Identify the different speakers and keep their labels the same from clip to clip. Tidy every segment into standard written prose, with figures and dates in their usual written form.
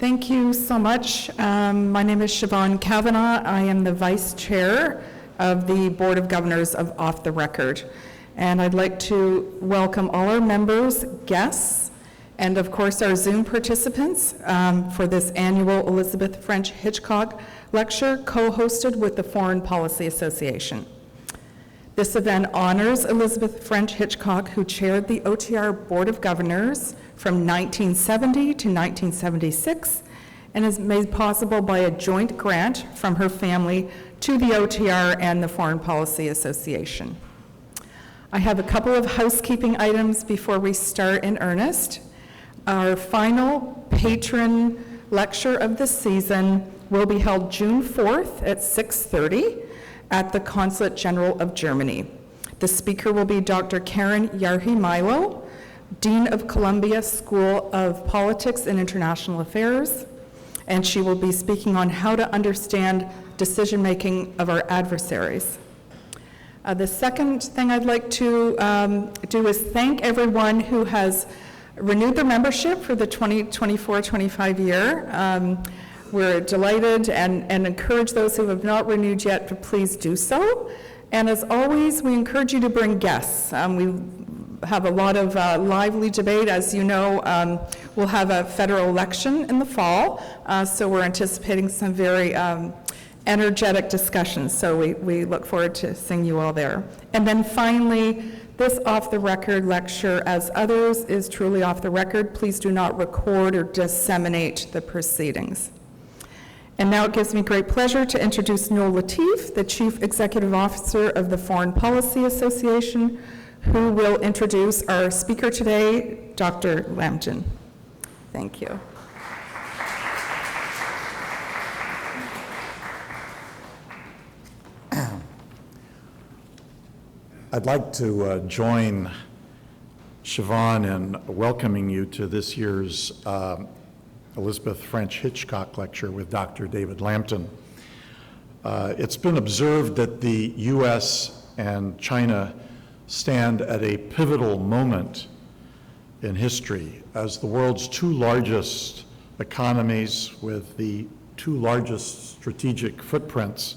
Speaker 1: Thank you so much. My name is Siobhan Kavanagh. I am the Vice Chair of the Board of Governors of Off the Record. And I'd like to welcome all our members, guests, and of course our Zoom participants for this annual Elizabeth French Hitchcock Lecture co-hosted with the Foreign Policy Association. This event honors Elizabeth French Hitchcock, who chaired the OTR Board of Governors from 1970 to 1976 and is made possible by a joint grant from her family to the OTR and the Foreign Policy Association. I have a couple of housekeeping items before we start in earnest. Our final patron lecture of the season will be held June 4th at 6:30 at the Consulate General of Germany. The speaker will be Dr. Karen Yarhi-Milo, Dean of Columbia School of Politics and International Affairs, and she will be speaking on how to understand decision-making of our adversaries. The second thing I'd like to do is thank everyone who has renewed their membership for the 2024-25 year. We're delighted and encourage those who have not renewed yet to please do so. And as always, we encourage you to bring guests. We have a lot of lively debate. As you know, we'll have a federal election in the fall, so we're anticipating some very energetic discussions, so we look forward to seeing you all there. And then finally, this off-the-record lecture, as others, is truly off the record. Please do not record or disseminate the proceedings. And now it gives me great pleasure to introduce Noel Lateef, the Chief Executive Officer of the Foreign Policy Association, who will introduce our speaker today, Dr. Lampton. Thank you.
Speaker 2: I'd like to join Siobhan in welcoming you to this year's Elizabeth French Hitchcock Lecture with Dr. David Lampton. It's been observed that the U.S. and China stand at a pivotal moment in history as the world's two largest economies with the two largest strategic footprints.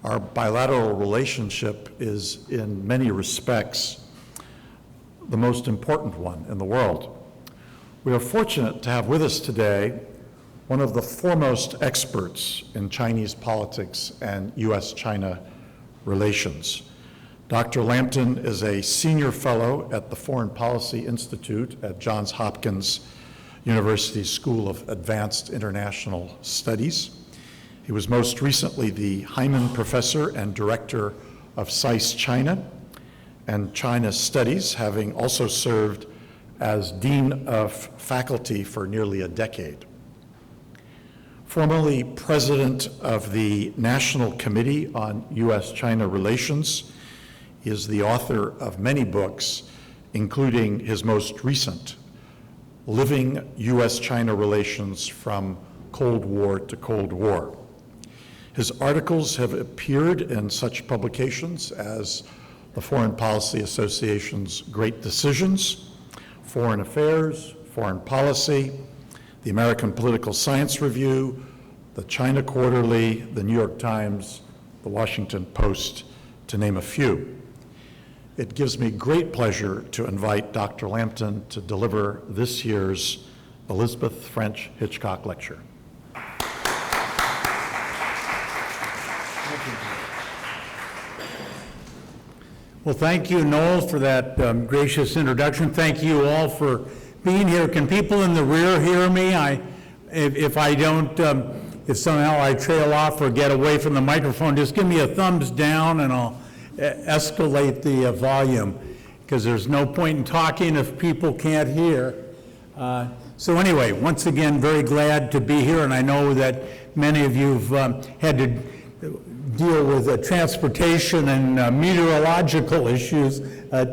Speaker 2: Our bilateral relationship is, in many respects, the most important one in the world. We are fortunate to have with us today one of the foremost experts in Chinese politics and U.S.-China relations. Dr. Lampton is a senior fellow at the Foreign Policy Institute at Johns Hopkins University School of Advanced International Studies. He was most recently the Hyman Professor and Director of SAIS China and China Studies, having also served as Dean of Faculty for nearly a decade. Formerly President of the National Committee on U.S.-China Relations, he is the author of many books, including his most recent, Living U.S.-China Relations from Cold War to Cold War. His articles have appeared in such publications as the Foreign Policy Association's Great Decisions, Foreign Affairs, Foreign Policy, the American Political Science Review, the China Quarterly, the New York Times, the Washington Post, to name a few. It gives me great pleasure to invite Dr. Lampton to deliver this year's Elizabeth French Hitchcock Lecture.
Speaker 3: Well, thank you, Noel, for that gracious introduction. Thank you all for being here. Can people in the rear hear me? If somehow I trail off or get away from the microphone, just give me a thumbs down and I'll escalate the volume, because there's no point in talking if people can't hear. So anyway, once again, very glad to be here, and I know that many of you have had to deal with transportation and meteorological issues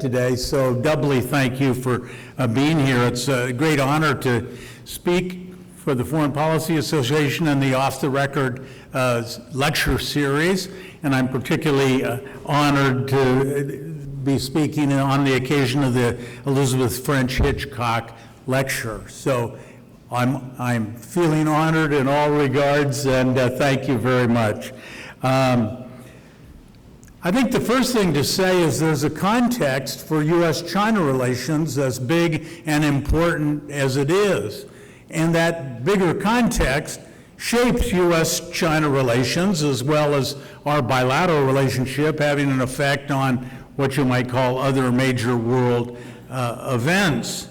Speaker 3: today, so doubly thank you for being here. It's a great honor to speak for the Foreign Policy Association and the Off the Record lecture series, and I'm particularly honored to be speaking on the occasion of the Elizabeth French Hitchcock Lecture. So I'm feeling honored in all regards, and thank you very much. I think the first thing to say is there's a context for U.S.-China relations as big and important as it is. And that bigger context shapes U.S.-China relations as well as our bilateral relationship, having an effect on what you might call other major world events.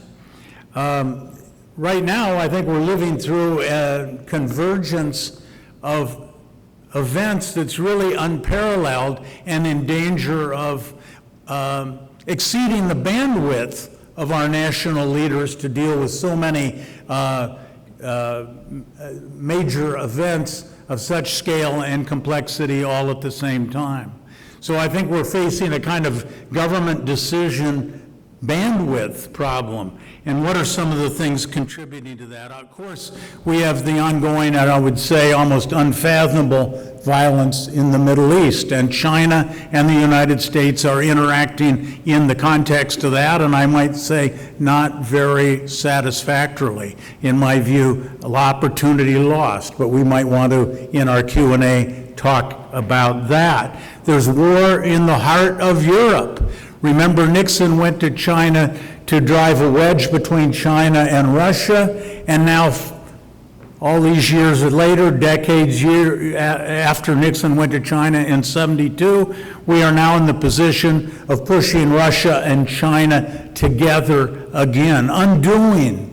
Speaker 3: Right now, I think we're living through a convergence of events that's really unparalleled and in danger of exceeding the bandwidth of our national leaders to deal with so many major events of such scale and complexity all at the same time. So I think we're facing a kind of government decision bandwidth problem. And what are some of the things contributing to that? Of course, we have the ongoing, and I would say almost unfathomable violence in the Middle East. And China and the United States are interacting in the context of that, and I might say not very satisfactorily. In my view, an opportunity lost, but we might want to, in our Q&A, talk about that. There's war in the heart of Europe. Remember, Nixon went to China to drive a wedge between China and Russia, and now, all these years later, decades after Nixon went to China in '72, we are now in the position of pushing Russia and China together again, undoing,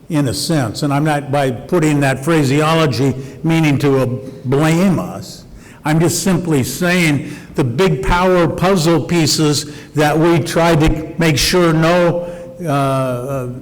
Speaker 3: in a sense, and I'm not, by putting that phraseology, meaning to blame us. I'm just simply saying the big power puzzle pieces that we tried to make sure no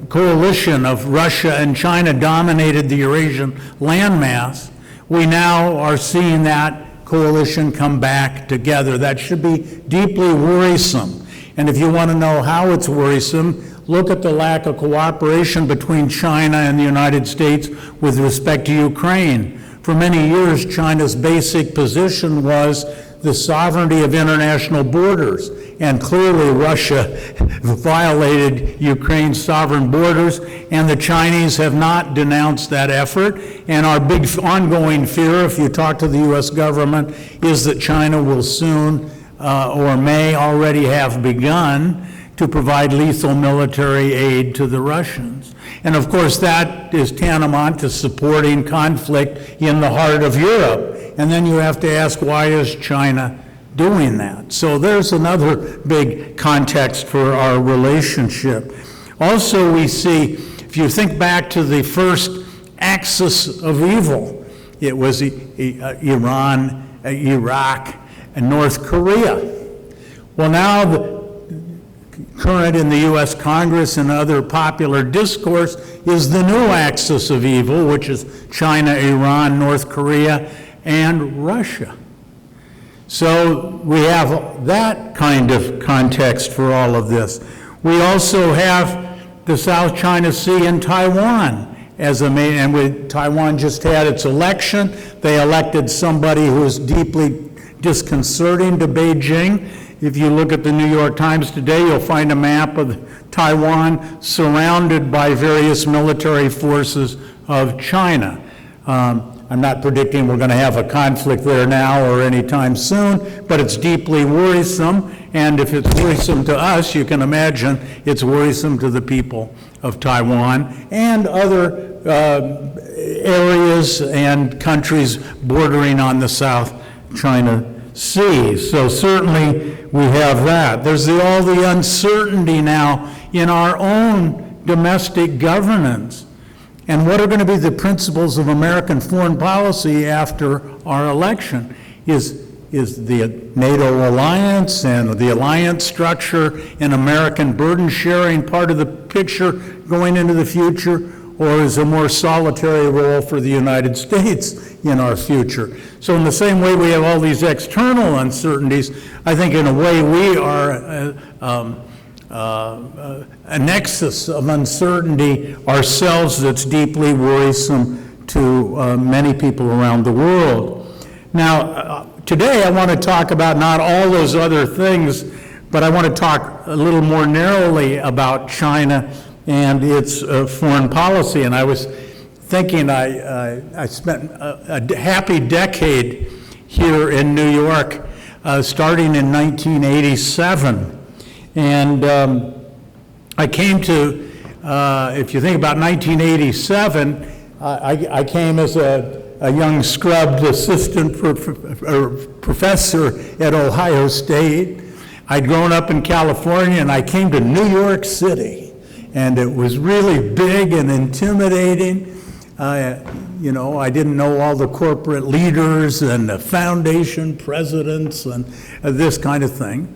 Speaker 3: coalition of Russia and China dominated the Eurasian landmass, we now are seeing that coalition come back together. That should be deeply worrisome. And if you want to know how it's worrisome, look at the lack of cooperation between China and the United States with respect to Ukraine. For many years, China's basic position was the sovereignty of international borders, and clearly Russia violated Ukraine's sovereign borders, and the Chinese have not denounced that effort. And our big ongoing fear, if you talk to the U.S. government, is that China will soon, or may already have begun, to provide lethal military aid to the Russians. And of course, that is tantamount to supporting conflict in the heart of Europe. And then you have to ask, why is China doing that? So there's another big context for our relationship. Also, we see, if you think back to the first axis of evil, it was Iran, Iraq, and North Korea. Well, now the current in the U.S. Congress and other popular discourse is the new axis of evil, which is China, Iran, North Korea, and Russia. So we have that kind of context for all of this. We also have the South China Sea and Taiwan as a main, and Taiwan just had its election. They elected somebody who is deeply disconcerting to Beijing. If you look at the New York Times today, you'll find a map of Taiwan surrounded by various military forces of China. I'm not predicting we're going to have a conflict there now or anytime soon, but it's deeply worrisome, and if it's worrisome to us, you can imagine it's worrisome to the people of Taiwan and other areas and countries bordering on the South China Sea. So certainly we have that. There's all the uncertainty now in our own domestic governance. And what are going to be the principles of American foreign policy after our election? Is the NATO alliance and the alliance structure and American burden sharing part of the picture going into the future, or is a more solitary role for the United States in our future? So in the same way we have all these external uncertainties, I think in a way we are a nexus of uncertainty ourselves that's deeply worrisome to many people around the world. Now, today I want to talk about not all those other things, but I want to talk a little more narrowly about China and its foreign policy. And I was thinking I spent a happy decade here in New York, starting in 1987. And I came to, if you think about 1987, I came as a young scrubbed assistant professor at Ohio State. I'd grown up in California, and I came to New York City, and it was really big and intimidating. You know, I didn't know all the corporate leaders and the foundation presidents and this kind of thing.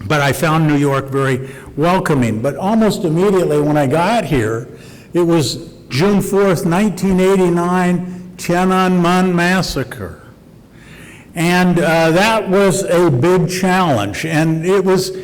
Speaker 3: But I found New York very welcoming. But almost immediately when I got here, it was June 4th, 1989, Tiananmen Massacre. And that was a big challenge. And it was,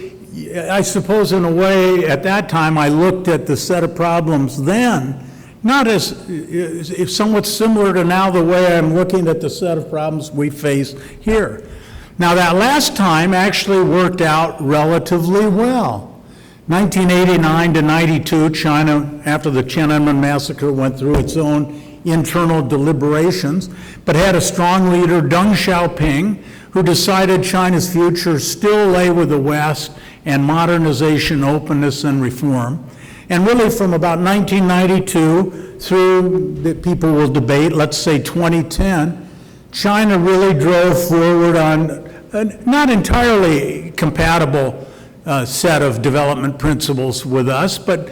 Speaker 3: I suppose in a way, at that time, I looked at the set of problems then, not as, if somewhat similar to now the way I'm looking at the set of problems we face here. Now that last time actually worked out relatively well. 1989 to 92, China, after the Tiananmen Massacre, went through its own internal deliberations, but had a strong leader, Deng Xiaoping, who decided China's future still lay with the West and modernization, openness, and reform. And really from about 1992 through, that people will debate, let's say 2010, China really drove forward on a not entirely compatible set of development principles with us, but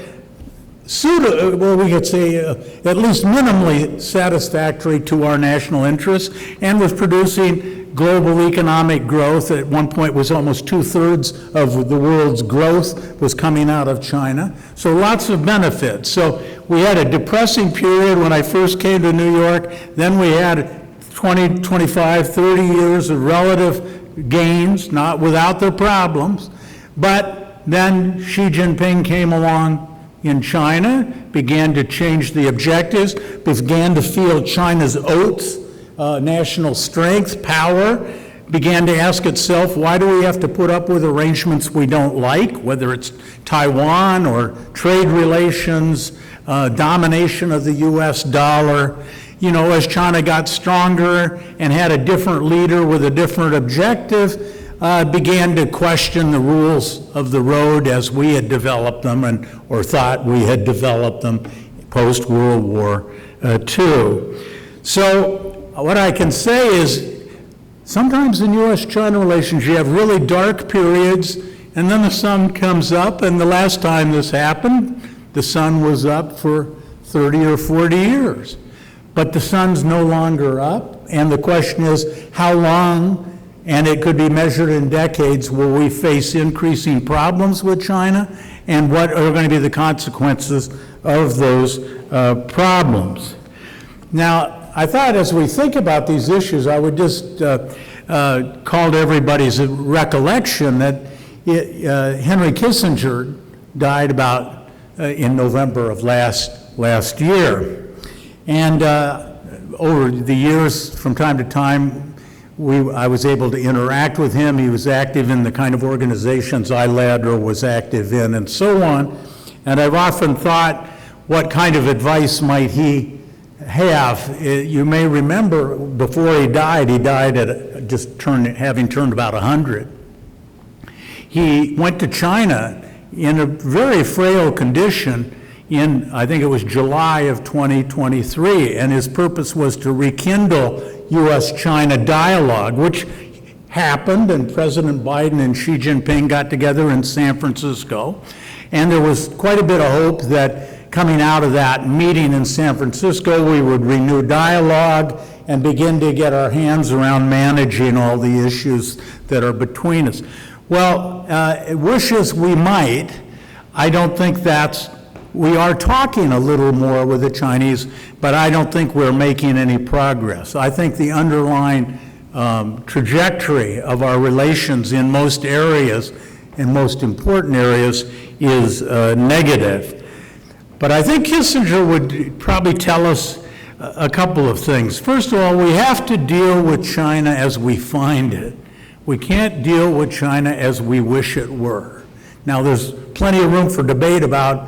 Speaker 3: well, we could say at least minimally satisfactory to our national interests, and was producing global economic growth. At one point was almost 2/3 of the world's growth was coming out of China. So lots of benefits. So we had a depressing period when I first came to New York. Then we had 20, 25, 30 years of relative gains, not without their problems. But then Xi Jinping came along in China, began to change the objectives, began to feel China's oats, national strength, power, began to ask itself, why do we have to put up with arrangements we don't like, whether it's Taiwan or trade relations, domination of the US dollar. You know, as China got stronger and had a different leader with a different objective, began to question the rules of the road as we had developed them, or thought we had developed them post-World War II. So what I can say is, sometimes in U.S.-China relations you have really dark periods, and then the sun comes up, and the last time this happened, the sun was up for 30 or 40 years. But the sun's no longer up, and the question is, how long, and it could be measured in decades, will we face increasing problems with China, and what are going to be the consequences of those problems? Now, I thought as we think about these issues, I would just call to everybody's recollection that Henry Kissinger died about in November of last year. And over the years, from time to time, I was able to interact with him. He was active in the kind of organizations I led or was active in, and so on. And I've often thought, what kind of advice might he have? You may remember, before he died at having turned about 100. He went to China in a very frail condition in, I think it was July of 2023, and his purpose was to rekindle U.S.-China dialogue, which happened, and President Biden and Xi Jinping got together in San Francisco, and there was quite a bit of hope that coming out of that meeting in San Francisco, we would renew dialogue and begin to get our hands around managing all the issues that are between us. Well, wish as we might, I don't think we are talking a little more with the Chinese, but I don't think we're making any progress. I think the underlying trajectory of our relations in most areas, in most important areas, is negative. But I think Kissinger would probably tell us a couple of things. First of all, we have to deal with China as we find it. We can't deal with China as we wish it were. Now, there's plenty of room for debate about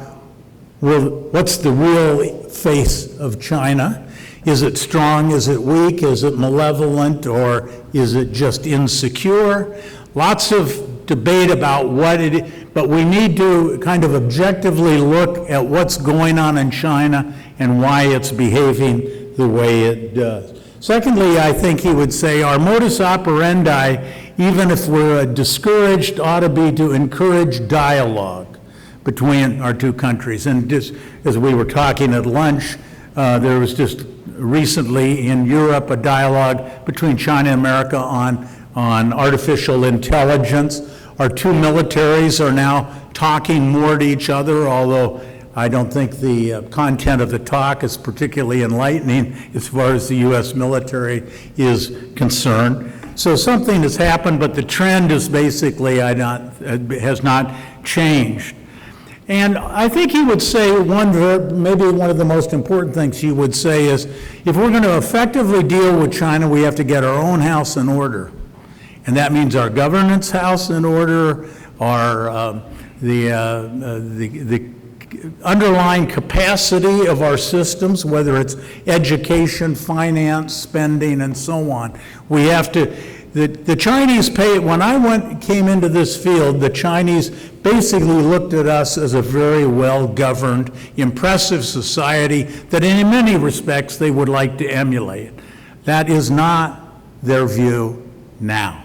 Speaker 3: what's the real face of China? Is it strong? Is it weak? Is it malevolent? Or is it just insecure? Lots of debate about what it is, but we need to kind of objectively look at what's going on in China and why it's behaving the way it does. Secondly, I think he would say our modus operandi, even if we're discouraged, ought to be to encourage dialogue between our two countries. And just as we were talking at lunch, there was just recently in Europe a dialogue between China and America on artificial intelligence. Our two militaries are now talking more to each other, although I don't think the content of the talk is particularly enlightening as far as the U.S. military is concerned. So something has happened, but the trend is basically has not changed. And I think he would say maybe one of the most important things he would say is, if we're going to effectively deal with China, we have to get our own house in order. And that means our governance house in order, the underlying capacity of our systems, whether it's education, finance, spending, and so on. We have to, the Chinese when I came into this field, the Chinese basically looked at us as a very well-governed, impressive society that in many respects they would like to emulate. That is not their view now.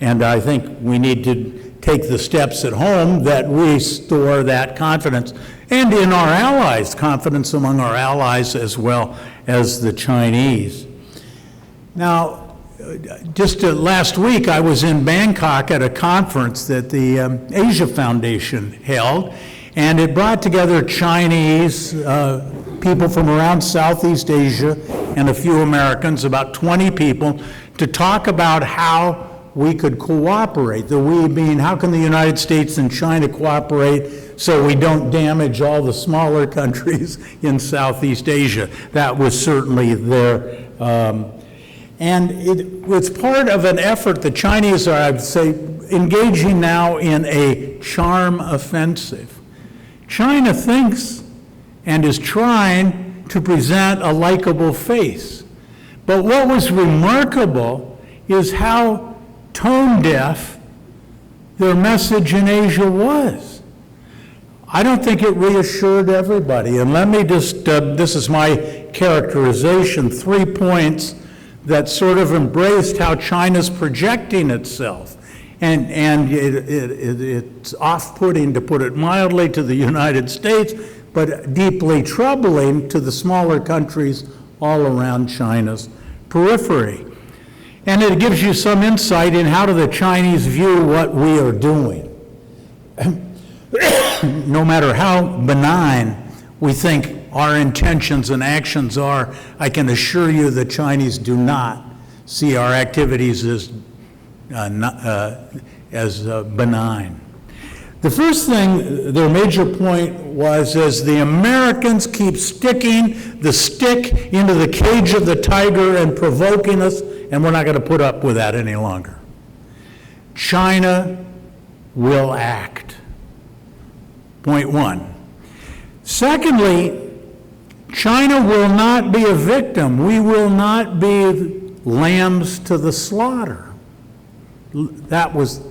Speaker 3: And I think we need to take the steps at home that restore that confidence, and in our allies, confidence among our allies as well as the Chinese. Now, just last week I was in Bangkok at a conference that the Asia Foundation held, and it brought together Chinese people from around Southeast Asia and a few Americans, about 20 people, to talk about how we could cooperate. The we being, how can the United States and China cooperate so we don't damage all the smaller countries in Southeast Asia? That was certainly there. And it's part of an effort. The Chinese are, I'd say, engaging now in a charm offensive. China thinks and is trying to present a likable face. But what was remarkable is how tone deaf their message in Asia was. I don't think it reassured everybody. And let me just, this is my characterization, 3 points that sort of embraced how China's projecting itself. And it's off-putting, to put it mildly, to the United States, but deeply troubling to the smaller countries all around China's periphery. And it gives you some insight in how do the Chinese view what we are doing. No matter how benign we think our intentions and actions are, I can assure you the Chinese do not see our activities as benign. The first thing, their major point was, as the Americans keep sticking the stick into the cage of the tiger and provoking us, and we're not going to put up with that any longer. China will act. Point one. Secondly, China will not be a victim. We will not be lambs to the slaughter. That was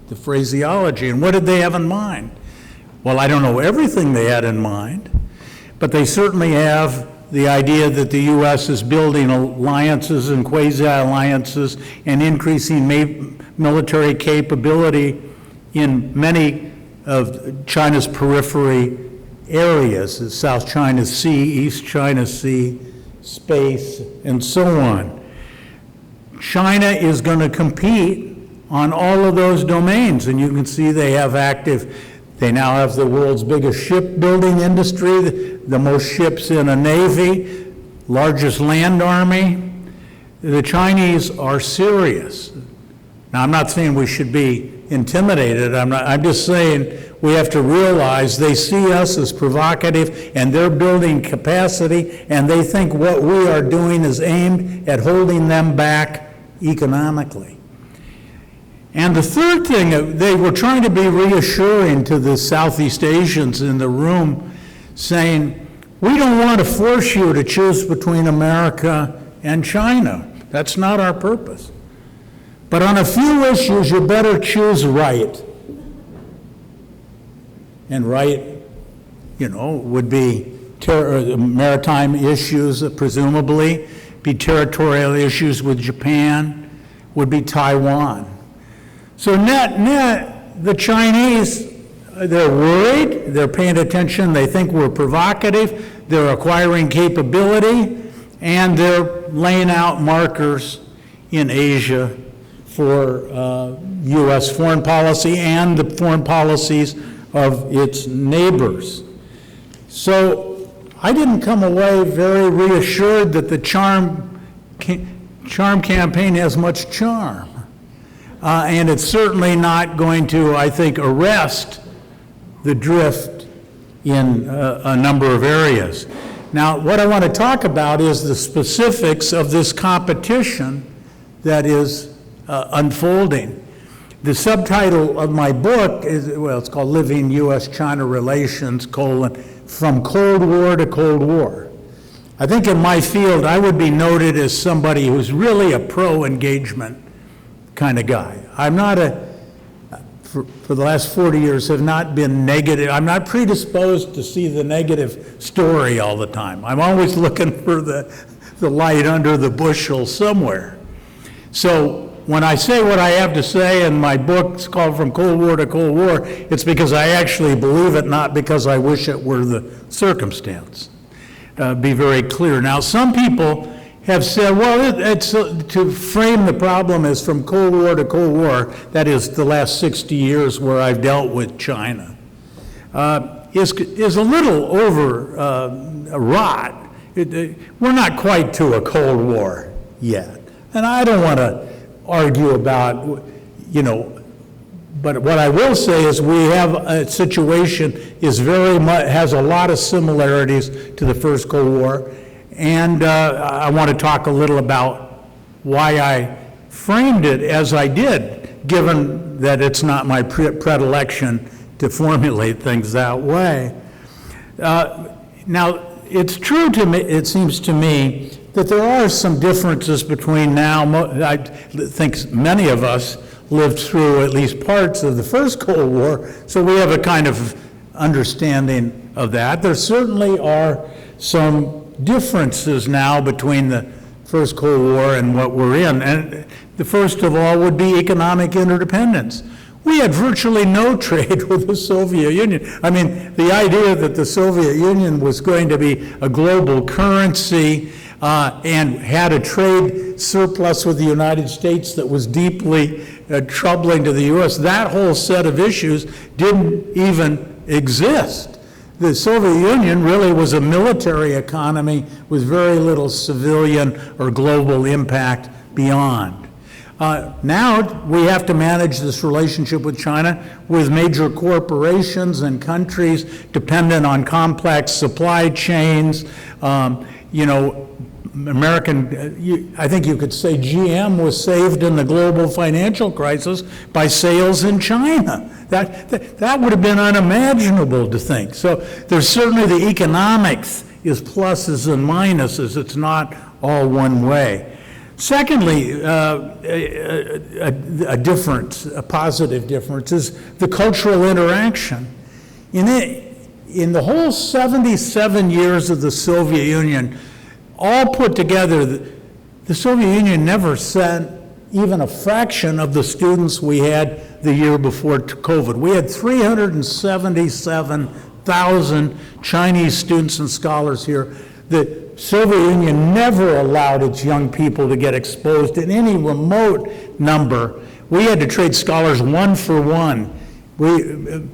Speaker 3: the phraseology. And what did they have in mind? Well, I don't know everything they had in mind, but they certainly have the idea that the U.S. is building alliances and quasi-alliances and increasing military capability in many of China's periphery areas, South China Sea, East China Sea, space, and so on. China is going to compete on all of those domains, and you can see they now have the world's biggest shipbuilding industry, the most ships in a navy, largest land army. The Chinese are serious. Now, I'm not saying we should be intimidated. I'm just saying we have to realize they see us as provocative, and they're building capacity, and they think what we are doing is aimed at holding them back economically. And the third thing, they were trying to be reassuring to the Southeast Asians in the room, saying, we don't want to force you to choose between America and China. That's not our purpose. But on a few issues, you better choose right. And right, would be maritime issues, presumably, be territorial issues with Japan, would be Taiwan. So net, the Chinese, they're worried, they're paying attention, they think we're provocative, they're acquiring capability, and they're laying out markers in Asia for U.S. foreign policy and the foreign policies of its neighbors. So I didn't come away very reassured that the charm campaign has much charm. And it's certainly not going to, I think, arrest the drift in a number of areas. Now, what I want to talk about is the specifics of this competition that is unfolding. The subtitle of my book is, it's called Living U.S.-China Relations, From Cold War to Cold War. I think in my field, I would be noted as somebody who's really a pro-engagement kind of guy. I'm not for the last 40 years, have not been negative. I'm not predisposed to see the negative story all the time. I'm always looking for the light under the bushel somewhere. So when I say what I have to say in my book, it's called From Cold War to Cold War, it's because I actually believe it, not because I wish it were the circumstance. Be very clear. Now, some people have said, well, it's to frame the problem as from Cold War to Cold War, that is the last 60 years where I've dealt with China, is a little overwrought. We're not quite to a Cold War yet. And I don't want to argue about, but what I will say is we have a situation has a lot of similarities to the first Cold War. And I want to talk a little about why I framed it as I did, given that it's not my predilection to formulate things that way. Now, it's true to me, it seems to me, that there are some differences between now. I think many of us lived through at least parts of the first Cold War, so we have a kind of understanding of that. There certainly are some differences now between the first Cold War and what we're in. And the first of all would be economic interdependence. We had virtually no trade with the Soviet Union. I mean, the idea that the Soviet Union was going to be a global currency and had a trade surplus with the United States that was deeply troubling to the U.S., that whole set of issues didn't even exist. The Soviet Union really was a military economy with very little civilian or global impact beyond. Now we have to manage this relationship with China with major corporations and countries dependent on complex supply chains. I think you could say GM was saved in the global financial crisis by sales in China. That would have been unimaginable to think. So there's certainly the economics is pluses and minuses. It's not all one way. Secondly, a difference, a positive difference, is the cultural interaction. In the whole 77 years of the Soviet Union, all put together, the Soviet Union never sent even a fraction of the students we had the year before COVID. We had 377,000 Chinese students and scholars here. The Soviet Union never allowed its young people to get exposed in any remote number. We had to trade scholars one for one.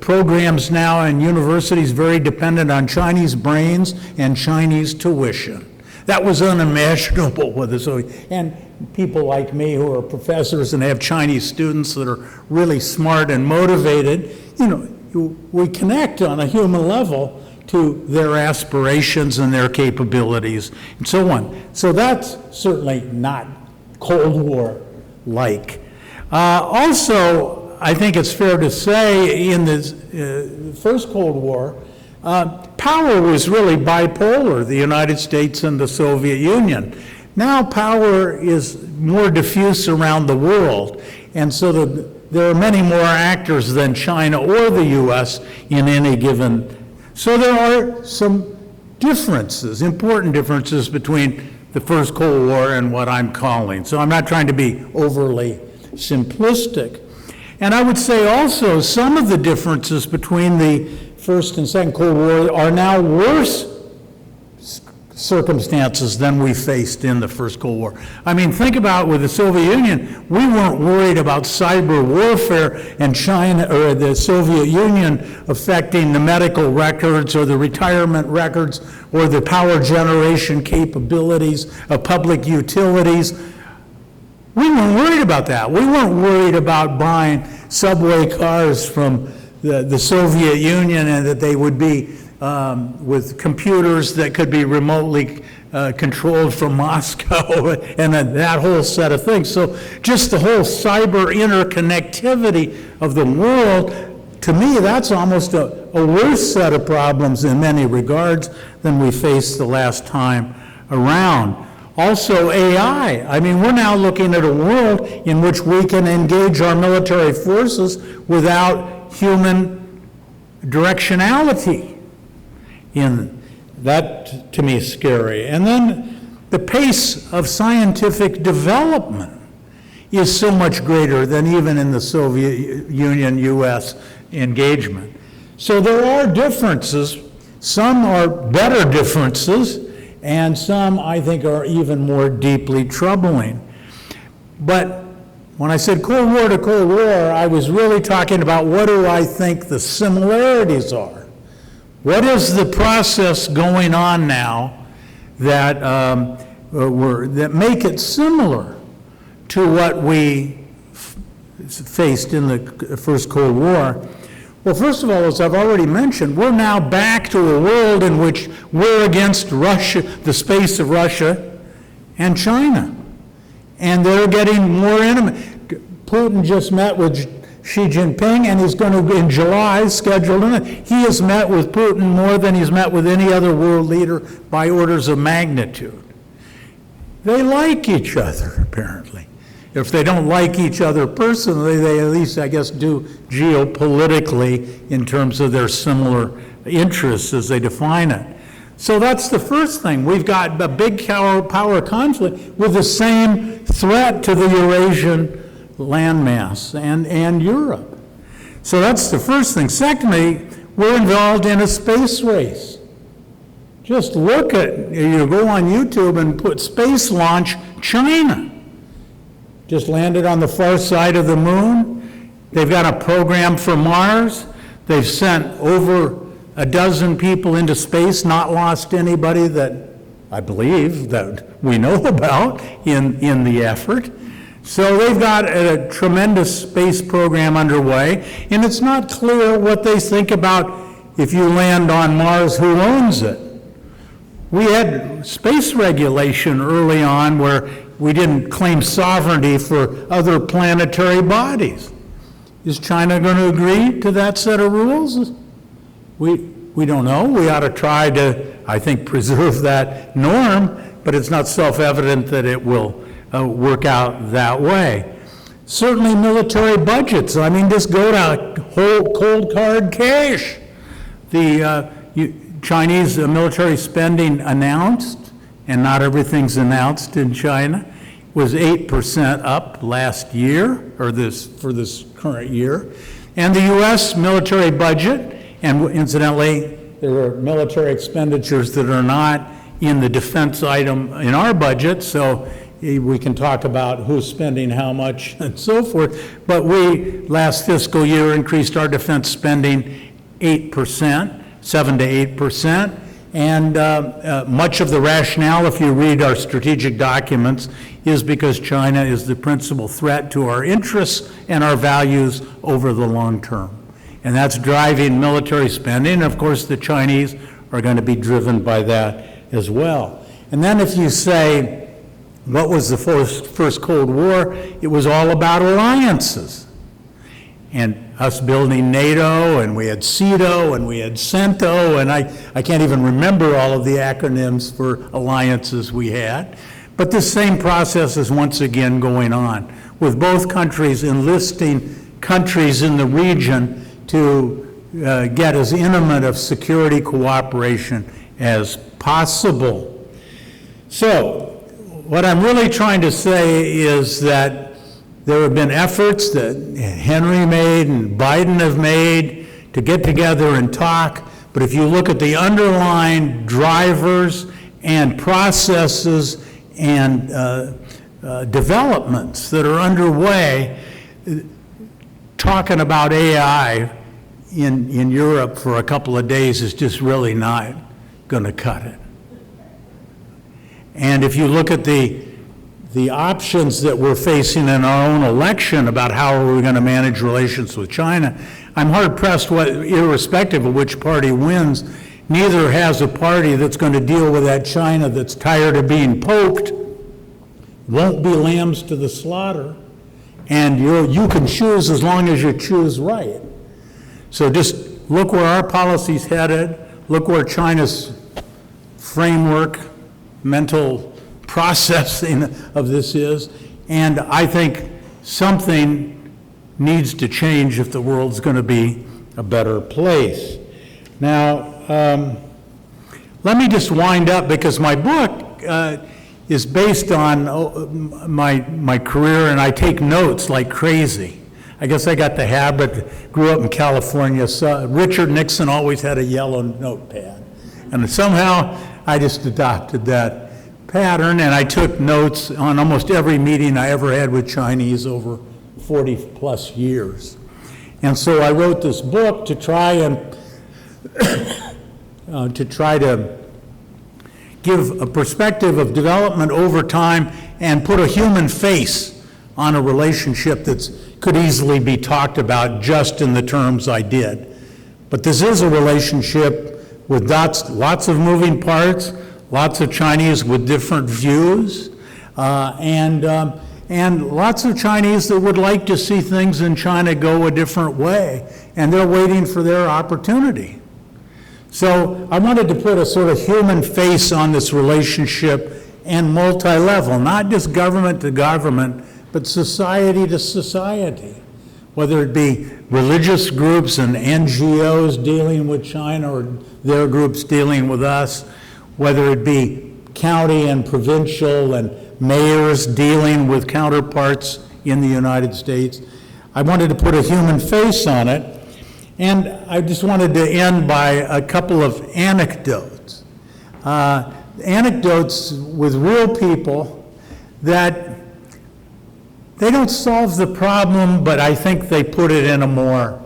Speaker 3: Programs now in universities very dependent on Chinese brains and Chinese tuition. That was unimaginable with the Soviet. And people like me who are professors and have Chinese students that are really smart and motivated, we connect on a human level to their aspirations and their capabilities and so on. So that's certainly not Cold War-like. Also, I think it's fair to say in the first Cold War, power was really bipolar, the United States and the Soviet Union. Now power is more diffuse around the world, and so there are many more actors than China or the U.S. in any given. So there are some differences, important differences between the First Cold War and what I'm calling. So I'm not trying to be overly simplistic. And I would say also some of the differences between the First and Second Cold War are now worse circumstances than we faced in the First Cold War. I mean, think about with the Soviet Union, we weren't worried about cyber warfare and China or the Soviet Union affecting the medical records or the retirement records or the power generation capabilities of public utilities. We weren't worried about that. We weren't worried about buying subway cars from the Soviet Union and that they would be with computers that could be remotely controlled from Moscow and that whole set of things. So just the whole cyber interconnectivity of the world, to me, that's almost a worse set of problems in many regards than we faced the last time around. Also AI. I mean, we're now looking at a world in which we can engage our military forces without human directionality. That, to me, is scary. And then the pace of scientific development is so much greater than even in the Soviet Union, U.S. engagement. So there are differences. Some are better differences, and some, I think, are even more deeply troubling. But when I said Cold War to Cold War, I was really talking about what do I think the similarities are. What is the process going on now that, that make it similar to what we faced in the First Cold War? Well, first of all, as I've already mentioned, we're now back to a world in which we're against Russia, the space of Russia and China. And they're getting more intimate. Putin just met with Xi Jinping, and he's going to, in July, scheduled in it. He has met with Putin more than he's met with any other world leader by orders of magnitude. They like each other, apparently. If they don't like each other personally, they at least, I guess, do geopolitically in terms of their similar interests as they define it. So that's the first thing. We've got a big power conflict with the same threat to the Eurasian landmass and Europe. So that's the first thing. Secondly, we're involved in a space race. Just look at, you go on YouTube and put space launch China. Just landed on the far side of the moon. They've got a program for Mars. They've sent over a dozen people into space, not lost anybody that I believe that we know about in the effort. So they've got a tremendous space program underway, and it's not clear what they think about if you land on Mars, who owns it. We had space regulation early on where we didn't claim sovereignty for other planetary bodies. Is China going to agree to that set of rules? We don't know. We ought to try to, I think, preserve that norm, but it's not self-evident that it will work out that way. Certainly military budgets. I mean, just go to cold card cash. The Chinese military spending announced, and not everything's announced in China, was 8% up last year, or for this current year. And the U.S. military budget, and incidentally, there are military expenditures that are not in the defense item in our budget, so we can talk about who's spending how much and so forth, but we, last fiscal year, increased our defense spending 8%, 7 to 8%, and much of the rationale, if you read our strategic documents, is because China is the principal threat to our interests and our values over the long term. And that's driving military spending, and of course the Chinese are going to be driven by that as well. And then if you say, what was the first Cold War? It was all about alliances. and us building NATO, and we had CETO, and we had CENTO, and I can't even remember all of the acronyms for alliances we had. But this same process is once again going on, with both countries enlisting countries in the region to get as intimate of security cooperation as possible. So, what I'm really trying to say is that there have been efforts that Henry made and Biden have made to get together and talk, but if you look at the underlying drivers and processes and developments that are underway, talking about AI in Europe for a couple of days is just really not going to cut it. And if you look at the options that we're facing in our own election about how are we going to manage relations with China, I'm hard-pressed, irrespective of which party wins, neither has a party that's going to deal with that China that's tired of being poked, won't be lambs to the slaughter, and you can choose as long as you choose right. So just look where our policy's headed, look where China's framework, mental processing of this is, and I think something needs to change if the world's going to be a better place. Now, let me just wind up, because my book is based on my career, and I take notes like crazy. I guess I got the habit, grew up in California, so Richard Nixon always had a yellow notepad. And somehow I just adopted that pattern, and I took notes on almost every meeting I ever had with Chinese over 40 plus years. And so I wrote this book to try and to give a perspective of development over time and put a human face on a relationship that could easily be talked about just in the terms I did. But this is a relationship with lots of moving parts, lots of Chinese with different views, and lots of Chinese that would like to see things in China go a different way, and they're waiting for their opportunity. So I wanted to put a sort of human face on this relationship and multi-level, not just government to government, but society to society, whether it be religious groups and NGOs dealing with China or their groups dealing with us, whether it be county and provincial and mayors dealing with counterparts in the United States. I wanted to put a human face on it, and I just wanted to end by a couple of anecdotes. Anecdotes with real people that they don't solve the problem, but I think they put it in a more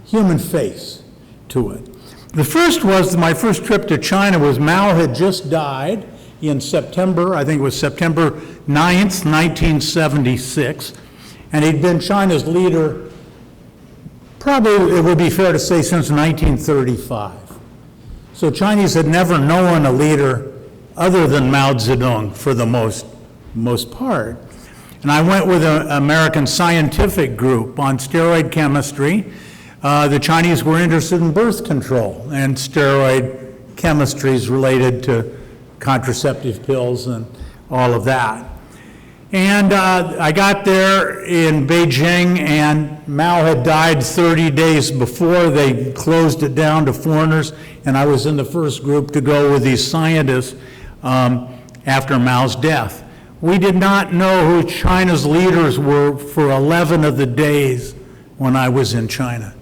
Speaker 3: human face to it. The first was, my first trip to China was Mao had just died in September, I think it was September 9th, 1976, and he'd been China's leader, probably it would be fair to say, since 1935. So Chinese had never known a leader other than Mao Zedong for the most part. And I went with an American scientific group on steroid chemistry. The Chinese were interested in birth control and steroid chemistries related to contraceptive pills and all of that. And I got there in Beijing, and Mao had died 30 days before. They closed it down to foreigners, and I was in the first group to go with these scientists after Mao's death. We did not know who China's leaders were for 11 of the days when I was in China.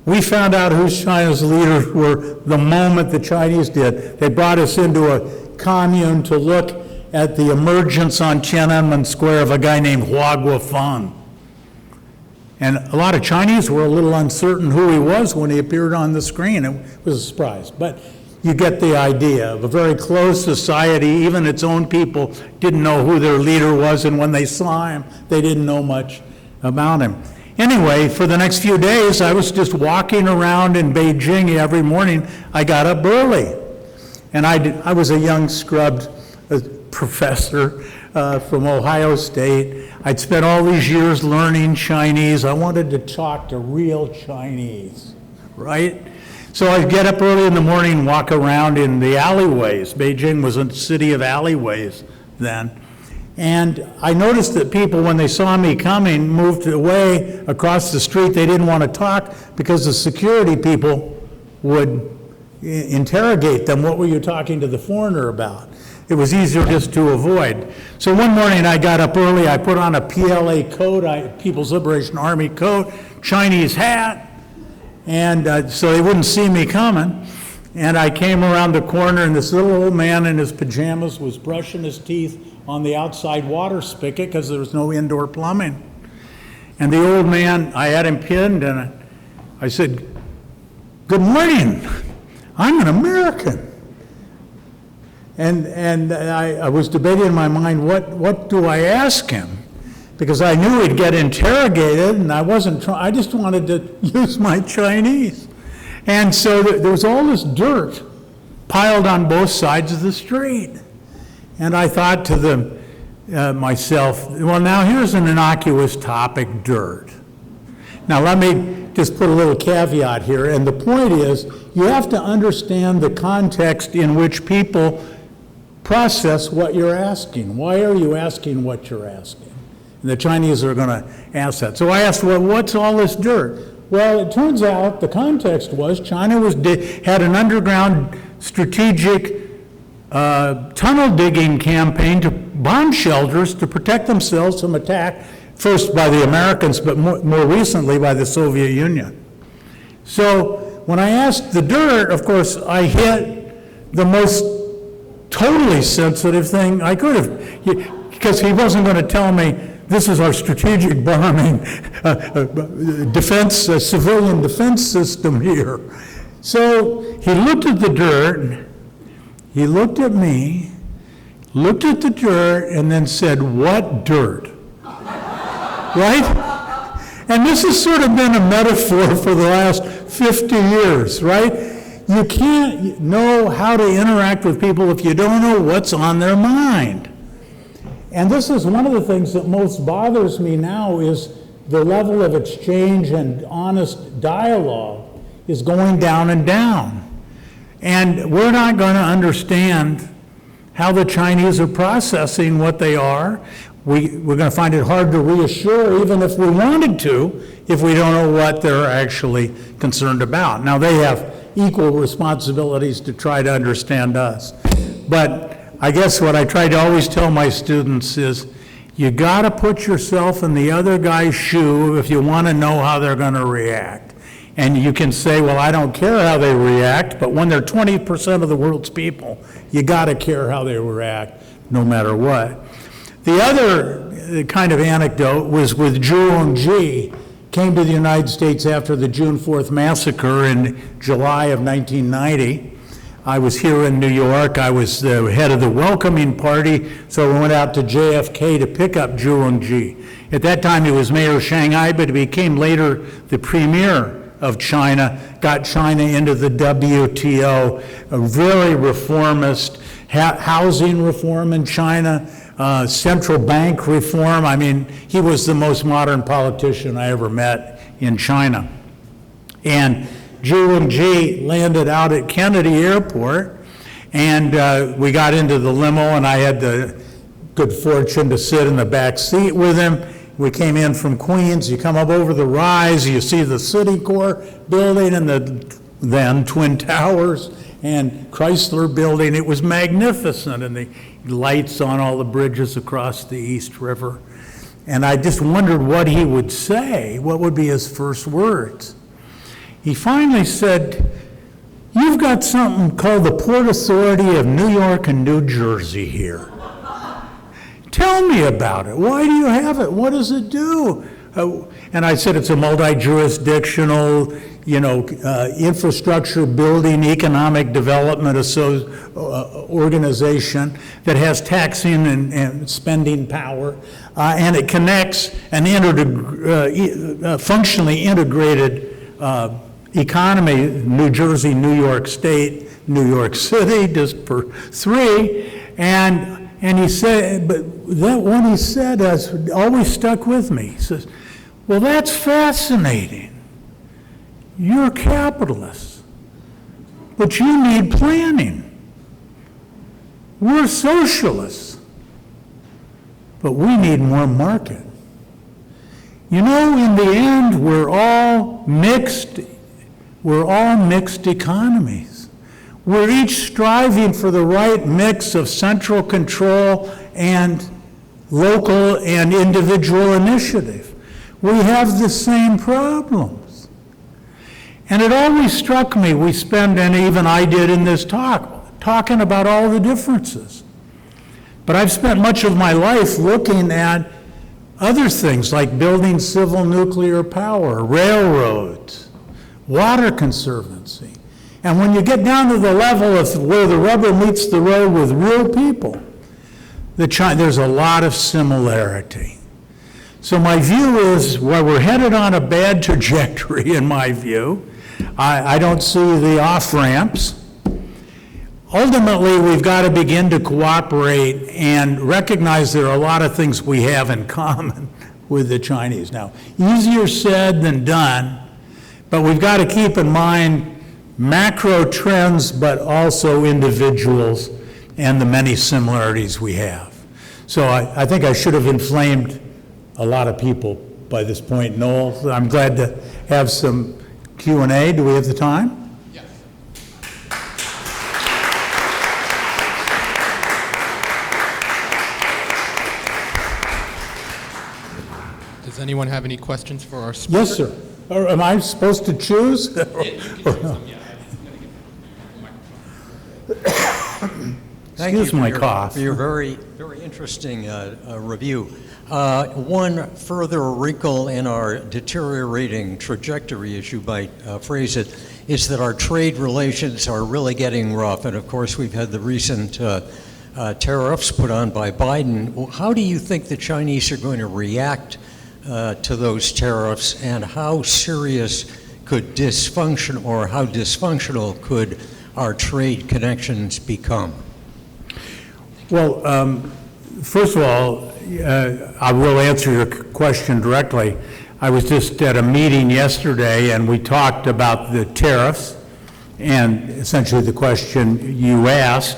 Speaker 3: We found out who China's leaders were the moment the Chinese did. They brought us into a commune to look at the emergence on Tiananmen Square of a guy named Hua Guofeng. And a lot of Chinese were a little uncertain who he was when he appeared on the screen. It was a surprise. But you get the idea of a very closed society. Even its own people didn't know who their leader was, and when they saw him, they didn't know much about him. Anyway, for the next few days, I was just walking around in Beijing every morning. I got up early, and I was a young scrubbed professor from Ohio State. I'd spent all these years learning Chinese. I wanted to talk to real Chinese, right? So I'd get up early in the morning, walk around in the alleyways. Beijing was a city of alleyways then. And I noticed that people, when they saw me coming, moved away across the street. They didn't want to talk because the security people would interrogate them. What were you talking to the foreigner about? It was easier just to avoid. So one morning I got up early, I put on a PLA coat, People's Liberation Army coat, Chinese hat, and so they wouldn't see me coming. And I came around the corner, and this little old man in his pajamas was brushing his teeth on the outside water spigot because there was no indoor plumbing. And the old man, I had him pinned, and I said, "Good morning, I'm an American." And I was debating in my mind, what do I ask him? Because I knew he'd get interrogated, and I just wanted to use my Chinese. And so there was all this dirt piled on both sides of the street. And I thought to myself, well, now here's an innocuous topic, dirt. Now let me just put a little caveat here, and the point is, you have to understand the context in which people process what you're asking. Why are you asking what you're asking? And the Chinese are going to ask that. So I asked, well, what's all this dirt? Well, it turns out the context was China had an underground strategic tunnel digging campaign to bomb shelters to protect themselves from attack, first by the Americans, but more recently by the Soviet Union. So when I asked the dirt, of course, I hit the most totally sensitive thing I could have, because he wasn't going to tell me, this is our strategic bombing civilian defense system here. So he looked at the dirt, he looked at me, looked at the dirt, and then said, "What dirt?" Right? And this has sort of been a metaphor for the last 50 years, right? You can't know how to interact with people if you don't know what's on their mind. And this is one of the things that most bothers me now is the level of exchange and honest dialogue is going down and down. And we're not going to understand how the Chinese are processing what they are. We're going to find it hard to reassure, even if we wanted to, if we don't know what they're actually concerned about. Now, they have equal responsibilities to try to understand us. But I guess what I try to always tell my students is, you got to put yourself in the other guy's shoe if you want to know how they're going to react. And you can say, well, I don't care how they react, but when they're 20% of the world's people, you got to care how they react, no matter what. The other kind of anecdote was with Zhu Rongji, came to the United States after the June 4th massacre in July of 1990. I was here in New York. I was the head of the welcoming party, so we went out to JFK to pick up Zhu Rongji. At that time, he was mayor of Shanghai, but he became later the premier of China, got China into the WTO, a very reformist, housing reform in China, central bank reform. I mean, he was the most modern politician I ever met in China. And Zhu Rongji landed out at Kennedy Airport, and we got into the limo, and I had the good fortune to sit in the back seat with him. We came in from Queens. You come up over the rise, you see the Citicorp building and the then Twin Towers and Chrysler building. It was magnificent, and the lights on all the bridges across the East River. And I just wondered what he would say, what would be his first words. He finally said, "You've got something called the Port Authority of New York and New Jersey here. Tell me about it. Why do you have it? What does it do?" And I said, it's a multi-jurisdictional, infrastructure building, economic development organization that has taxing and spending power, and it connects an functionally integrated economy, New Jersey, New York State, New York City, just for three. And he said, but that one he said has always stuck with me. He says, well, that's fascinating. You're capitalists, but you need planning. We're socialists, but we need more market. You know, in the end, we're all mixed economies. We're each striving for the right mix of central control and local and individual initiative. We have the same problems. And it always struck me, we spend, and even I did in this talk, talking about all the differences. But I've spent much of my life looking at other things like building civil nuclear power, railroads, water conservancy. And when you get down to the level of where the rubber meets the road with real people, there's a lot of similarity. So my view is, well, we're headed on a bad trajectory in my view. I don't see the off-ramps. Ultimately, we've got to begin to cooperate and recognize there are a lot of things we have in common with the Chinese. Now, easier said than done, but we've got to keep in mind macro trends, but also individuals and the many similarities we have. So I think I should have inflamed a lot of people by this point, Noel. I'm glad to have some Q&A. Do we have the time?
Speaker 4: Does anyone have any questions for our speaker?
Speaker 3: Yes, sir. Or am I supposed to choose? Excuse my cough.
Speaker 5: For your very, very interesting review. One further wrinkle in our deteriorating trajectory, as you might phrase it, is that our trade relations are really getting rough. And of course, we've had the recent tariffs put on by Biden. Well, how do you think the Chinese are going to react to those tariffs, and how serious could dysfunction, or how dysfunctional could our trade connections become?
Speaker 3: Well, first of all, I will answer your question directly. I was just at a meeting yesterday, and we talked about the tariffs and essentially the question you asked.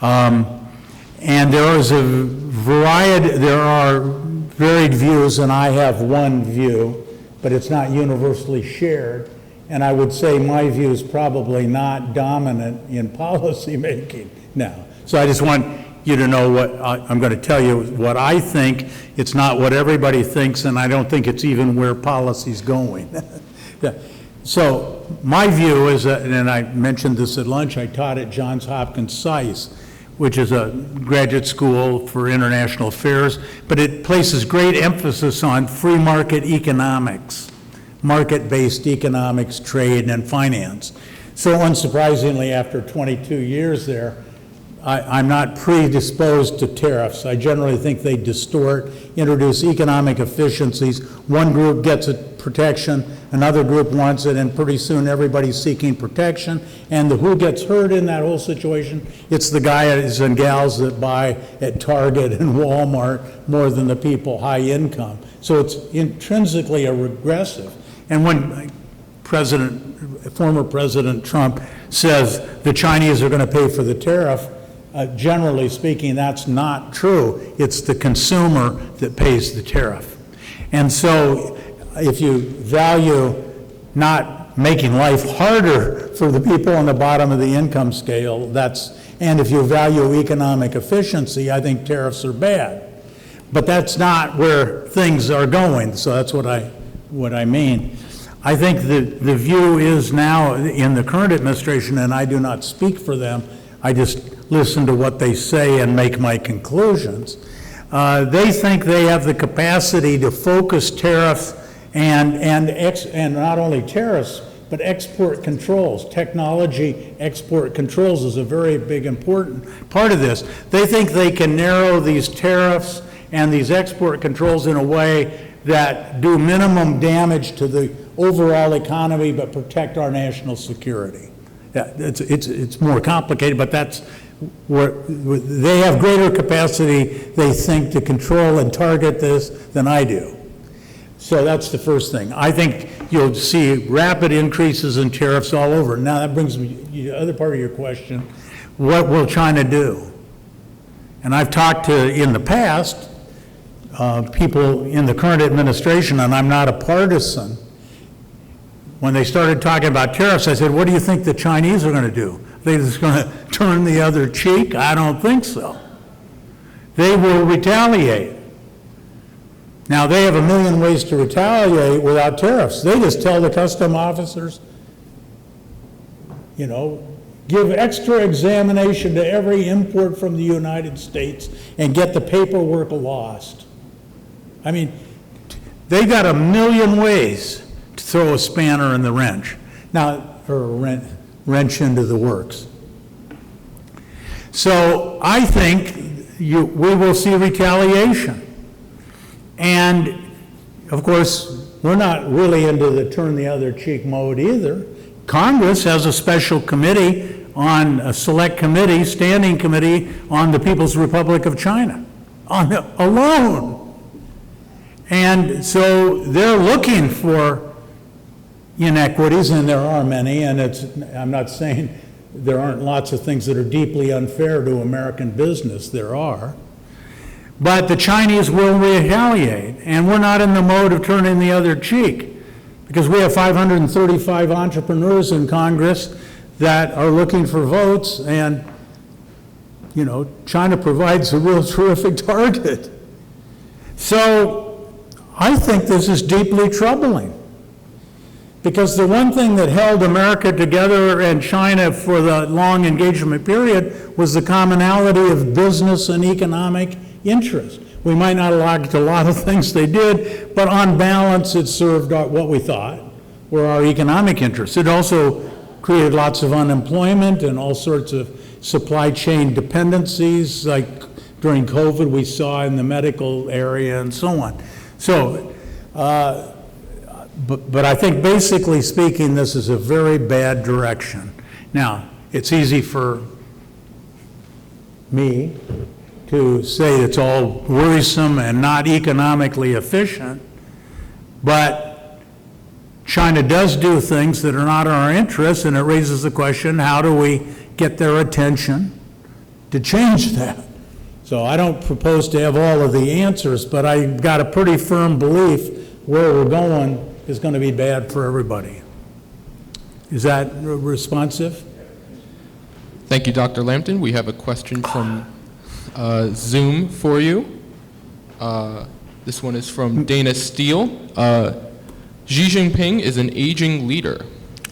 Speaker 3: And there is a variety, there are varied views, and I have one view, but it's not universally shared. And I would say my view is probably not dominant in policy making now. So I just want you to know what I'm going to tell you what I think. It's not what everybody thinks, and I don't think it's even where policy's going. So my view is that, and I mentioned this at lunch, I taught at Johns Hopkins SAIS, which is a graduate school for international affairs, but it places great emphasis on free market economics, market-based economics, trade, and finance. So unsurprisingly, after 22 years there, I'm not predisposed to tariffs. I generally think they distort, introduce economic efficiencies. One group gets a protection, another group wants it, and pretty soon everybody's seeking protection. And who gets hurt in that whole situation? It's the guys and gals that buy at Target and Walmart more than the people high income. So it's intrinsically a regressive. And when former President Trump says the Chinese are going to pay for the tariff, generally speaking, that's not true. It's the consumer that pays the tariff. And so if you value not making life harder for the people on the bottom of the income scale, and if you value economic efficiency, I think tariffs are bad. But that's not where things are going, so that's what I mean. I think the view is now in the current administration, and I do not speak for them, I just listen to what they say and make my conclusions. They think they have the capacity to focus tariffs and not only tariffs, but export controls. Technology export controls is a very big important part of this. They think they can narrow these tariffs and these export controls in a way that do minimum damage to the overall economy but protect our national security. Yeah, it's more complicated, but that's They have greater capacity, they think, to control and target this than I do. So that's the first thing. I think you'll see rapid increases in tariffs all over. Now that brings me to the other part of your question. What will China do? And I've talked to, in the past, people in the current administration, and I'm not a partisan. When they started talking about tariffs, I said, what do you think the Chinese are going to do? Are they just going to turn the other cheek? I don't think so. They will retaliate. Now, they have a million ways to retaliate without tariffs. They just tell the custom officers, you know, give extra examination to every import from the United States and get the paperwork lost. I mean, they got a million ways to throw a spanner in the wrench. Now, or a wrench into the works. So I think we will see retaliation. And of course, we're not really into the turn the other cheek mode either. Congress has a special committee on a select committee, standing committee on the People's Republic of China, alone. And so they're looking for inequities, and there are many, and I'm not saying there aren't lots of things that are deeply unfair to American business, there are. But the Chinese will retaliate, and we're not in the mode of turning the other cheek, because we have 535 entrepreneurs in Congress that are looking for votes, and, you know, China provides a real terrific target. So I think this is deeply troubling, because the one thing that held America together and China for the long engagement period was the commonality of business and economic interest. We might not like a lot of things they did, but on balance it served what we thought were our economic interests. It also created lots of unemployment and all sorts of supply chain dependencies, like during COVID we saw in the medical area and so on. So, but I think basically speaking, this is a very bad direction. Now, it's easy for me to say it's all worrisome and not economically efficient, but China does do things that are not in our interests, and it raises the question, how do we get their attention to change that? So I don't propose to have all of the answers, but I've got a pretty firm belief where we're going is going to be bad for everybody. Is that responsive?
Speaker 4: Thank you, Dr. Lampton. We have a question from Zoom for you. This one is from Dana Steele. Xi Jinping is an aging leader.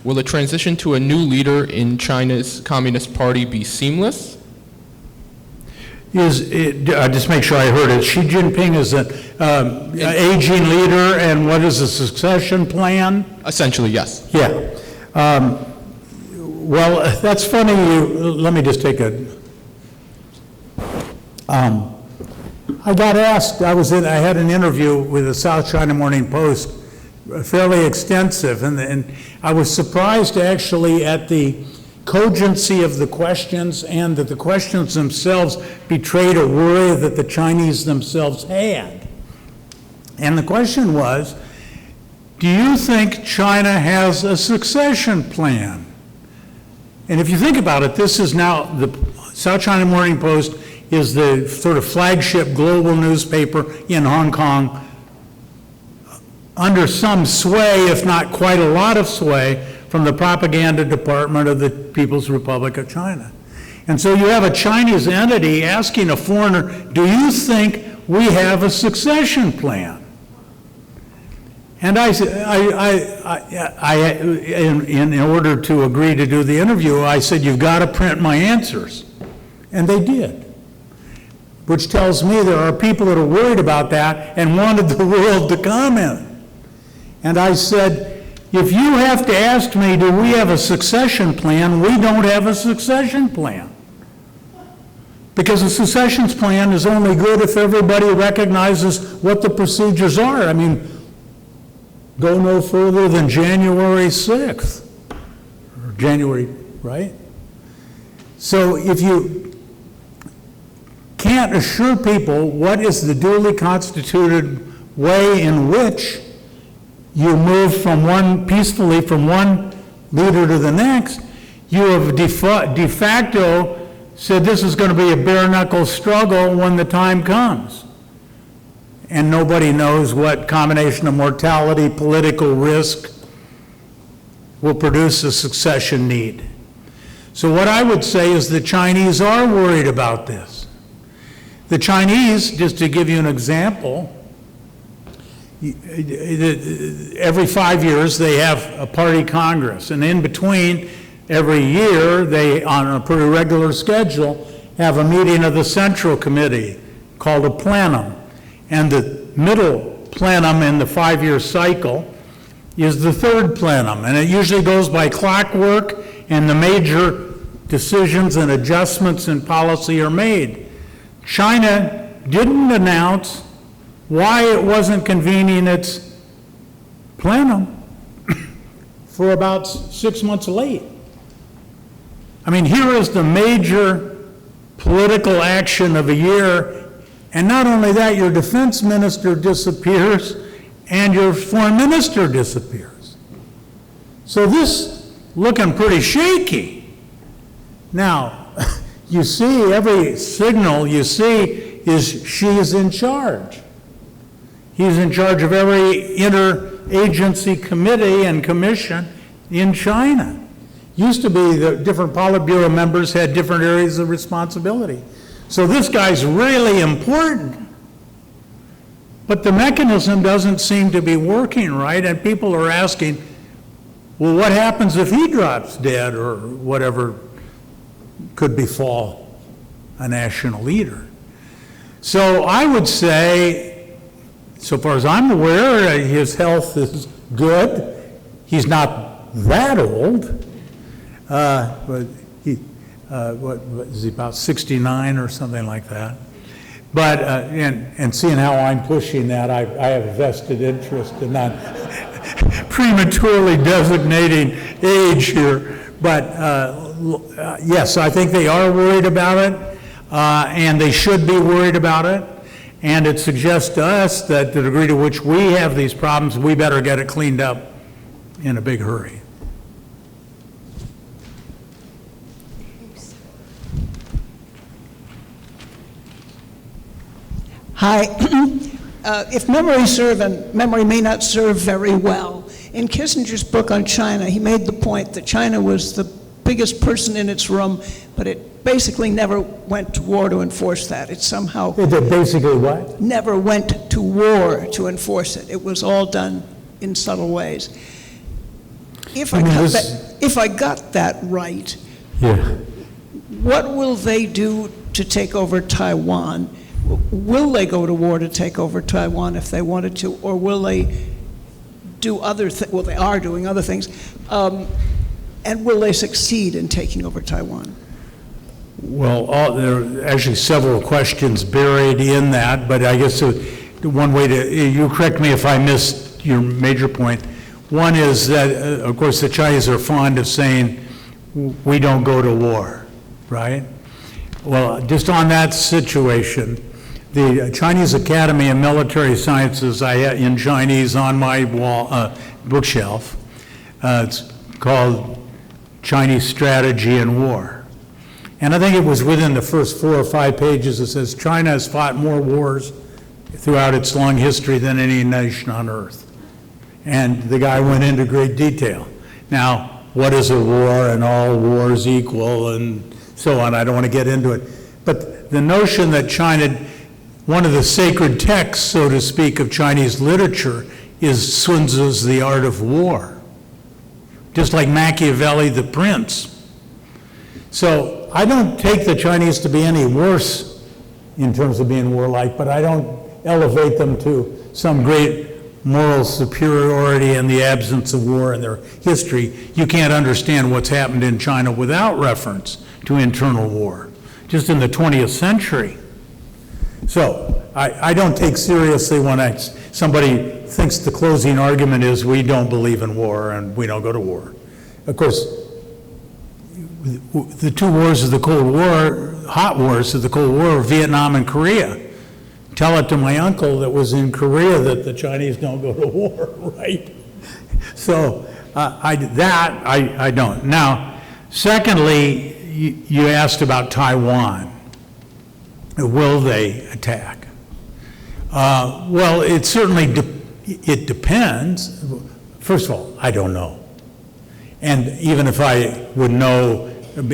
Speaker 4: Will a transition to a new leader in China's Communist Party be seamless?
Speaker 3: Just make sure I heard it. Xi Jinping is an aging leader, and what is the succession plan?
Speaker 4: Essentially, yes.
Speaker 3: Yeah. Well, that's funny. Let me just take a. I got asked. I had an interview with the South China Morning Post, fairly extensive, and I was surprised actually at the cogency of the questions, and that the questions themselves betrayed a worry that the Chinese themselves had. And the question was, do you think China has a succession plan? And if you think about it, this is now, the South China Morning Post is the sort of flagship global newspaper in Hong Kong, under some sway, if not quite a lot of sway, from the propaganda department of the People's Republic of China. And so you have a Chinese entity asking a foreigner, do you think we have a succession plan? And in order to agree to do the interview, I said, you've got to print my answers. And they did, which tells me there are people that are worried about that and wanted the world to comment. And I said, if you have to ask me, do we have a succession plan, we don't have a succession plan. Because a succession plan is only good if everybody recognizes what the procedures are. I mean, go no further than January 6th, or January, right? So if you can't assure people what is the duly constituted way in which you move peacefully from one leader to the next. You have de facto said this is going to be a bare-knuckle struggle when the time comes. And nobody knows what combination of mortality, political risk will produce a succession need. So what I would say is the Chinese are worried about this. The Chinese, just to give you an example, every 5 years they have a party congress, and in between, every year they, on a pretty regular schedule, have a meeting of the Central Committee called a plenum. And the middle plenum in the 5-year cycle is the third plenum, and it usually goes by clockwork, and the major decisions and adjustments in policy are made. China didn't announce why it wasn't convening its plenum for about 6 months late. I mean, here is the major political action of a year, and not only that, your defense minister disappears and your foreign minister disappears. So this looking pretty shaky. Now, you see every signal you see is she is in charge. He's in charge of every interagency committee and commission in China. Used to be the different Politburo members had different areas of responsibility. So this guy's really important. But the mechanism doesn't seem to be working right, and people are asking, well, what happens if he drops dead or whatever could befall a national leader? So I would say, so far as I'm aware, his health is good. He's not that old. But he, what is he, about 69 or something like that? But, and seeing how I'm pushing that, I have a vested interest in not prematurely designating age here. But yes, I think they are worried about it, and they should be worried about it. And it suggests to us that the degree to which we have these problems, we better get it cleaned up in a big hurry.
Speaker 6: Hi. If memory serve, and memory may not serve very well, in Kissinger's book on China, he made the point that China was the biggest person in its room, but it basically never went to war to enforce that. It somehow...
Speaker 3: It basically what?
Speaker 6: Never went to war to enforce it. It was all done in subtle ways. If I got that right,
Speaker 3: yeah.
Speaker 6: What will they do to take over Taiwan? Will they go to war to take over Taiwan if they wanted to, or will they do other things? Well, they are doing other things. And will they succeed in taking over Taiwan?
Speaker 3: Well, there are actually several questions buried in that, but I guess one way to, you correct me if I missed your major point. One is that, of course, the Chinese are fond of saying, we don't go to war, right? Well, just on that situation, the Chinese Academy of Military Sciences, I have in Chinese on my wall, bookshelf, it's called Chinese Strategy in War. And I think it was within the first 4 or 5 pages it says China has fought more wars throughout its long history than any nation on earth. And the guy went into great detail. Now, what is a war, and all wars equal, and so on. I don't want to get into it. But the notion that China, one of the sacred texts, so to speak, of Chinese literature is Sun Tzu's The Art of War, just like Machiavelli, The Prince. So I don't take the Chinese to be any worse in terms of being warlike, but I don't elevate them to some great moral superiority in the absence of war in their history. You can't understand what's happened in China without reference to internal war, just in the 20th century. So I don't take seriously when somebody thinks the closing argument is we don't believe in war and we don't go to war. Of course, the 2 wars of the Cold War hot wars of the Cold War, Vietnam and Korea. Tell it to my uncle that was in Korea that the Chinese don't go to war, right? So I don't. Now, secondly, you asked about Taiwan. Will they attack? Well, it certainly it depends. First of all, I don't know. And even if I would know,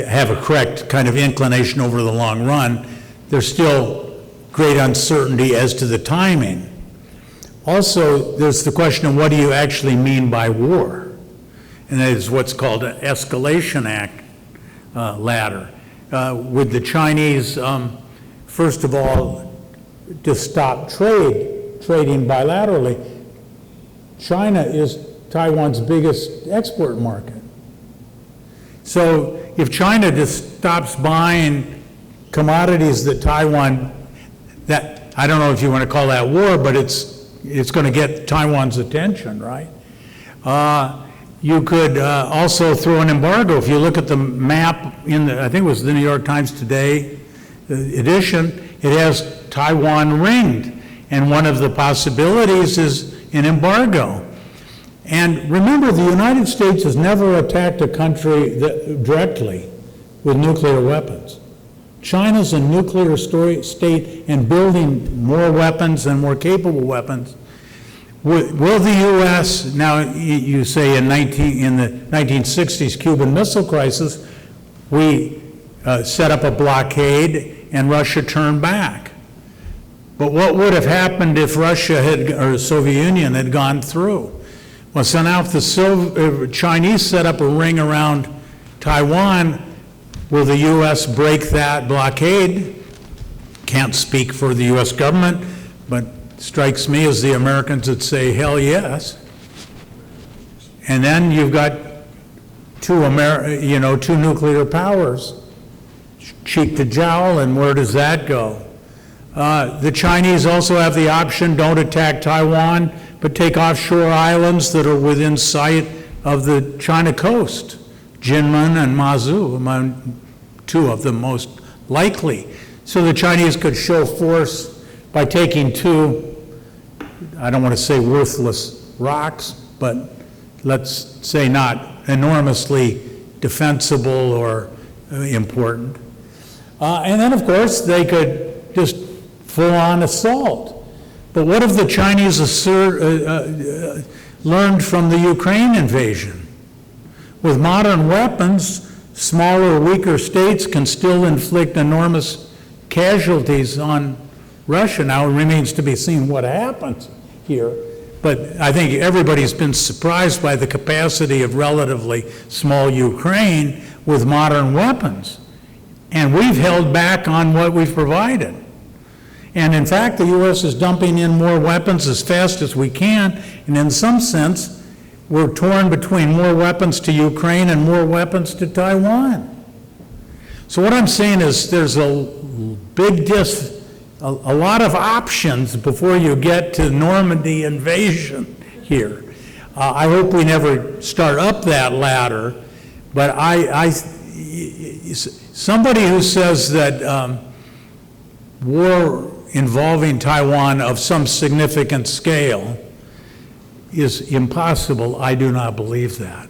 Speaker 3: have a correct kind of inclination over the long run, there's still great uncertainty as to the timing. Also, there's the question of what do you actually mean by war? And that is what's called an escalation ladder. Would the Chinese, first of all, to stop trading bilaterally? China is Taiwan's biggest export market. So if China just stops buying commodities that Taiwan, that, I don't know if you want to call that war, but it's going to get Taiwan's attention, right? You could also throw an embargo. If you look at the map in the, I think it was the New York Times Today edition, it has Taiwan ringed. And one of the possibilities is an embargo. And remember, the United States has never attacked a country directly with nuclear weapons. China's a nuclear state and building more weapons and more capable weapons. Will the U.S., now you say in the 1960s Cuban Missile Crisis, we set up a blockade and Russia turned back. But what would have happened if Russia or the Soviet Union had gone through? Well, so now if the Chinese set up a ring around Taiwan, will the U.S. break that blockade? Can't speak for the U.S. government, but strikes me as the Americans would say, hell yes. And then you've got two nuclear powers, cheek to jowl, and where does that go? The Chinese also have the option, don't attack Taiwan, but take offshore islands that are within sight of the China coast. Jinmen and Mazu among two of the most likely. So the Chinese could show force by taking two, I don't want to say worthless rocks, but let's say not enormously defensible or important. And then, of course, they could just full-on assault. But what if the Chinese learned from the Ukraine invasion? With modern weapons, smaller, weaker states can still inflict enormous casualties on Russia. Now, it remains to be seen what happens here. But I think everybody's been surprised by the capacity of relatively small Ukraine with modern weapons. And we've held back on what we've provided. And in fact, the U.S. is dumping in more weapons as fast as we can, and in some sense, we're torn between more weapons to Ukraine and more weapons to Taiwan. So what I'm saying is there's a lot of options before you get to Normandy invasion here. I hope we never start up that ladder, but somebody who says that war involving Taiwan of some significant scale is impossible, I do not believe that.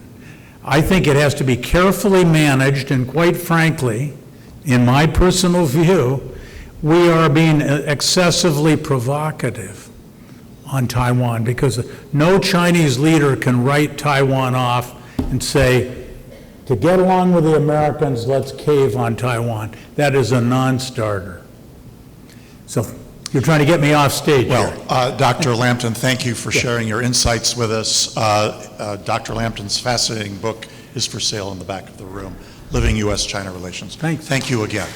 Speaker 3: I think it has to be carefully managed, and quite frankly, in my personal view, we are being excessively provocative on Taiwan because no Chinese leader can write Taiwan off and say, to get along with the Americans, let's cave on Taiwan. That is a non-starter. So you're trying to get me off stage here.
Speaker 2: Well, Dr. Lampton, thank you for sharing your insights with us. Dr. Lampton's fascinating book is for sale in the back of the room, Living U.S.-China Relations.
Speaker 3: Thanks.
Speaker 2: Thank you again.